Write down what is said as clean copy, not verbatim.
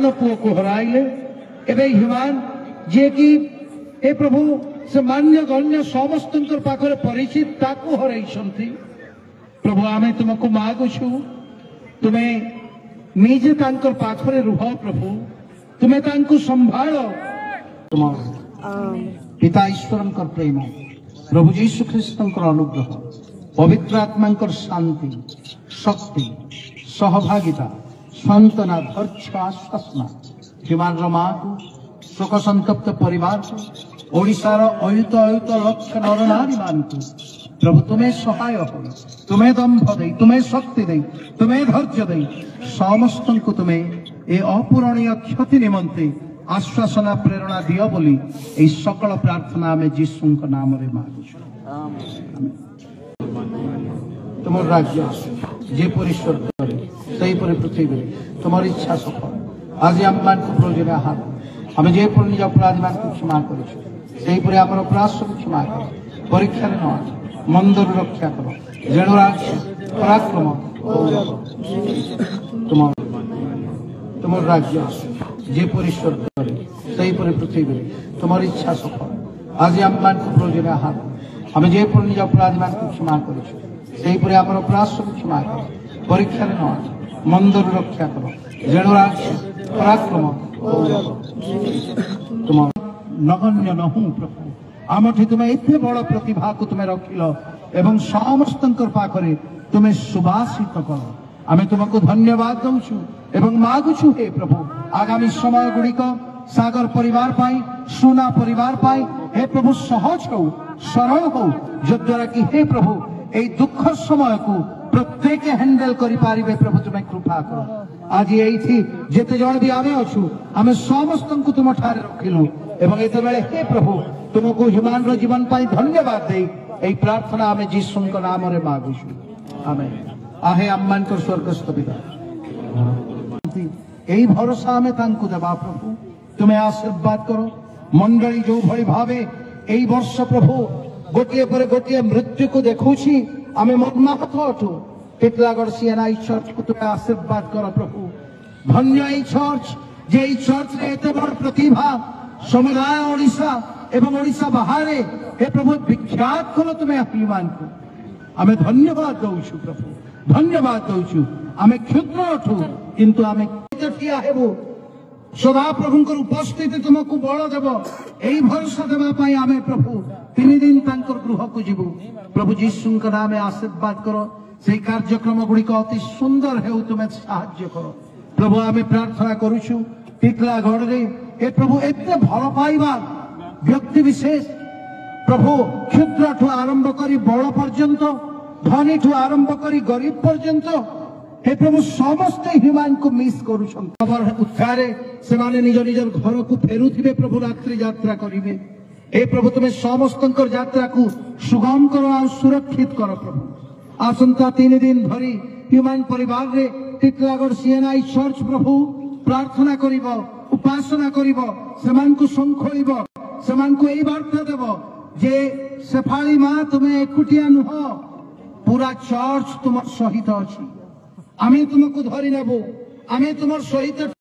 human पुओ को हराइले एवं ह्यूमान जे कि हे प्रभु से मान्य गण्य समस्त पाखरे परिचित ताकू हरई प्रभु आमे तुमको मागुछु तुम्हें निजे तांकर पाखरे रुह प्रभु तुम्हें तांको संभाल पिता ईश्वर प्रेम प्रभु जीशु ख्रीस्त अनुग्रह पवित्र आत्मा शांति शक्ति सहभागिता सांत्वना धैर्य आश्वासना ह्यूमान माँ को शोक संतप्त परिवार को ओडिशार अयुत अयुत लक्ष नर नारी मान को प्रभु तुम्हें सहाय हो तुम्हें दंभ दे तुम्हें शक्ति दे तुम्हें धैर्य दे समस्त को तुम्हें ए अपूरणीय क्षति निमंते आश्वासना प्रेरणा दियो बोली ए सकल प्रार्थना में जीशु नाम रे मागुछु तुम राज्य जेपरी स्वर्ग से पृथ्वी तुम इच्छा सफल आज आम मान प्रयोजन आहार आम जेपरी निज अपराधी मान क्षमा कर आम अपराध सब क्षमा कर परीक्षा न मंदर रक्षा कर जेणु राज्य पराक्रम तुम राज्य जेपरी स्वर्ग से पृथ्वी तुम इच्छा सफल आज आम मान प्रयोजन आहार आम जेपरी निज अपराधी मान क्षमा कर आम अपराध सब क्षमा कर परीक्षा न मंदर रक्षा कर जेणु राज्य पराक्रम तुम नगण्य नहु प्रभु आमठी तुम्हें एते बड़ प्रतिभा को तुम्हें रखिल एवं समस्त पाखरे तुम्हें सुभाषित कर आमे तुमको धन्यवाद दौचु एवं मागुछु हे प्रभु आगामी समय गुड़िक सागर परिवार पाई सुना परिवार पाई हे प्रभु सहज हो सरल हो जद्वारा कि हे प्रभु ए दुख समय को प्रत्येक हैंडल करि पारिबे प्रभु तुम्हें कृपा कर आज एठी जेते जण भी आमे अछु आमे समस्त को तुम ठारे रखिलु एवं एते बेले हे प्रभु तुमको ह्यूमान रो जीवन पाई धन्यवाद दे ए प्रार्थना आमे जीसु नाम रे मागुछु आमेन आहे आम्मान को स्वर्गस्थ पिता एई भरोसा आमे तांकु देबा प्रभु तुम्हें आशीर्वाद करो मंडली जो भली भावे एई वर्ष प्रभु गोटिए पर गोटिए मृत्यु को देखुछि आमे मर्माहत अटु टिटलागढ़ सीएनआई चर्च को तुम्हें आशीर्वाद करो प्रभु धन्य एई चर्च जे एई चर्च रे एते बड़ प्रतिभा समुदाय ओडिशा एवं ओडिशा बाहरे हे प्रभु विख्यात करो तुम्हें ह्यूमान को आमे धन्यवाद दौछु प्रभु धन्यवाद दौछु आमे क्षुद्र अठु किंतु आमे ठिया हेबो सदा प्रभुंकर उपस्थिति तुमको बल देव एई भरोसा देवा पाई आमे प्रभु 3 दिन तांकर गृह को जीवु प्रभु जीशु नाम आशीर्वाद करो से कार्यक्रम गुड़िक अति सुंदर हेउ तुम्हें साहाय्य करो प्रभु आमे प्रार्थना करूछु टिटलागढ़ रे ए प्रभु एते भल पाइबा व्यक्ति विशेष प्रभु क्षुद्र ठू आरंभ करी बड़ पर्यंत धनी ठू आरंभ करी गरीब पर्यंत हे प्रभु समस्त ह्यूमान को मिस खबर उत्साह से निज निज घर को फेरुथिबे प्रभु रात्रि यात्रा करिवे हे प्रभु तुम्हें समस्त यात्रा को सुगम करो और सुरक्षित करो प्रभु आसंता 3 दिन धरी ह्यूमान परिवार रे टिटलागढ़ सीएनआई चर्च प्रभु प्रार्थना करिवो उपासना करिवो समान को संखोइबो समान को एई वार्ता देबो जे सेफाली मां तुम्हें एकुटिया नुह पूरा चर्च तुम सहित अछि आमे तुमको धरि नेबो आमे तुमर सहित